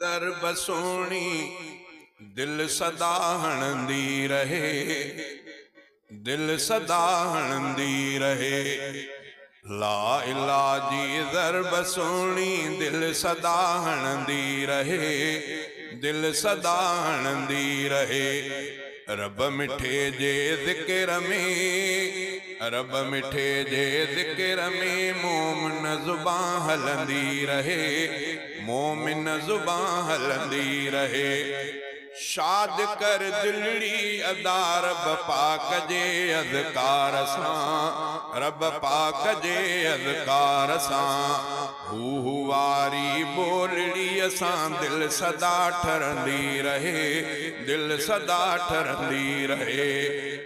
दरब सोहणी दिल सदा हणंदी रहे, दिल सदा हणंदी रहे। ला इलाहा जी दरब सोहणी दिल सदा हणंदी रहे, दिल सदा हणंदी रहे। रब मिठे जे ज़िक्र में, रब मिठे जे ज़िक्र में मोमिन ज़ुबान हलंदी रहे, मोमिन ज़ुबान हलंदी रहे। शाद कर दिलड़ी अदा रब पाक जे अज़कार सां, रब पाक जे अज़कार सां। हू वारी बोलड़ी असां दिल सदा ठरंदी रहे, दिल सदा ठरंदी रहे।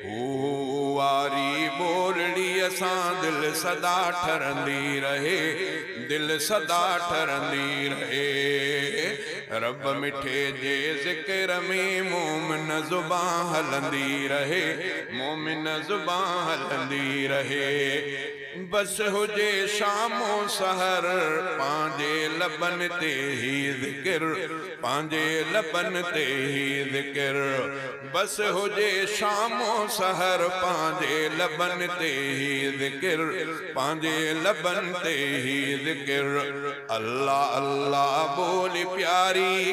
हू वारी बोलड़ी असां दिल सदा ठरंदी रहे, दिल सदा ठरंदी रहे। रब मिठे जे ज़िक्र में मोमिन ज़ुबान हलंदी रहे, मोमिन ज़ुबान हलंदी रहे। बस हुजे शामो सहर पांजे लबन ते ही ज़िक्र, पांजे लबन ते ही ज़िक्र। बस हुजे शामो सहर पांजे लबन ते ही ज़िक्र, पांजे लबन ते ही ज़िक्र। अल्लाह अल्लाह बोल प्यारी,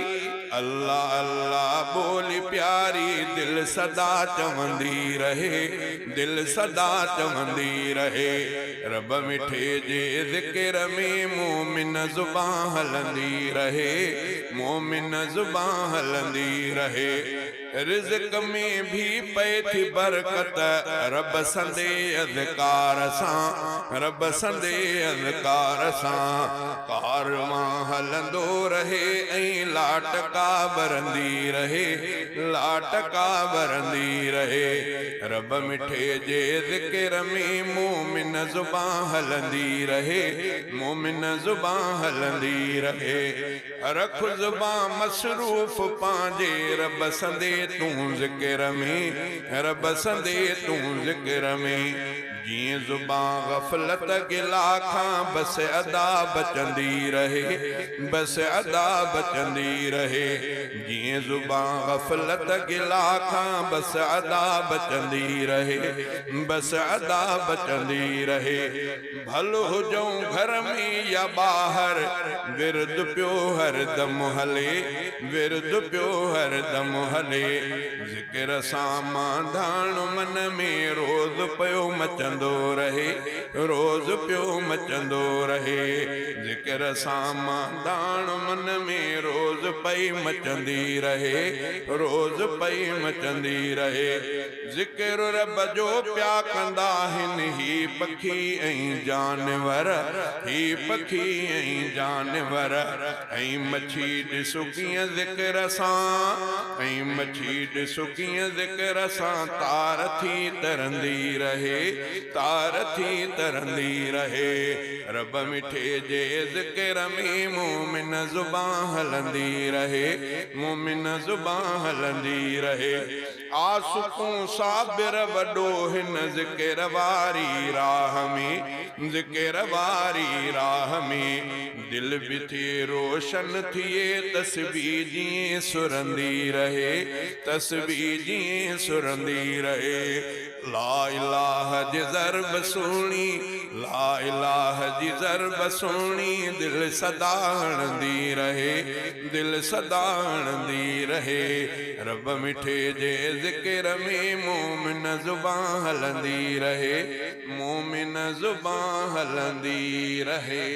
अल्लाह अल्लाह बोल प्यारी दिल सदा चवंदी रहे, दिल सदा चवंदी रहे। रब मिठे जे ज़िक्र में मोमिन ज़ुबान हलंदी रहे, मोमिन ज़ुबान हलंदी रहे। रिज़्क़ में भी पए थी बरकत रब संदे अज़कार सां, रब संदे अज़कार सां। कारवां हलंदो रहे ऐं लाटका बरंदी रहे, लाटका बरंदी रहे। रब मिठे जे ज़िक्र में मोमिन ज़ुबान हलंदी रहे, मोमिन ज़ुबान हलंदी रहे। रख ज़ुबान मसरूफ़ पांजे रब संदे तूं ज़िक्र में, रब संदे तूं ज़िक्र में। जीअं ज़ुबान ग़फ़लत गिला खां बस अदा बचंदी रहे, बस अदा बचंदी रहे। जीअं ज़ुबान ग़फ़लत गिला खां बस अदा बचंदी रहे, बस अदा बचंदी रहे। भल हुजऊं घर में या ॿाहिर विर्द पियो हरदम हले, विर्द पियो हरदम हले। ज़िक्र सां मांधाण मन में रोज़ पियो मचंदो रहे, रोज़ पियो मचंदो रहे। ज़िक्र सां मांधाण मन में रोज़ पई मचंदी रहे, रोज़ पई मचंदी रहे। ज़िक्र रब जो प्या कंदा आहिनि ही पखी ऐं जानवर, ही पखी ऐं जानवर। ऐं मच्छी ॾिसो कीअं ज़िक्र सां, ऐं मच्छी ॾिसो कीअं ज़िक्र सां तार थी तरंदी रहे, तार थी तरंदी रहे। रब मिठे जे ज़िक्र में मोमिन ज़ुबान हलंदी रहे, मोमिन ज़ुबान हलंदी रहे। आसुकूं साबिर वॾो हिन ज़िक्र वारी राह में, ज़िक्र वारी राह में। दिल बि थिए रोशन थिए तस्बीह जीअं सुरंदी रहे, तस्बीह जीअं सुरंदी रहे। ला इलाहा जी ज़रब सुहिणी, ला इलाहा जी ज़रब सुहिणी दिल सदा हणंदी रहे, दिल सदा हणंदी रहे। रब मिठे जे ज़िक्र में मोमिन ज़ुबान हलंदी रहे, मोमिन ज़ुबान हलंदी रहे।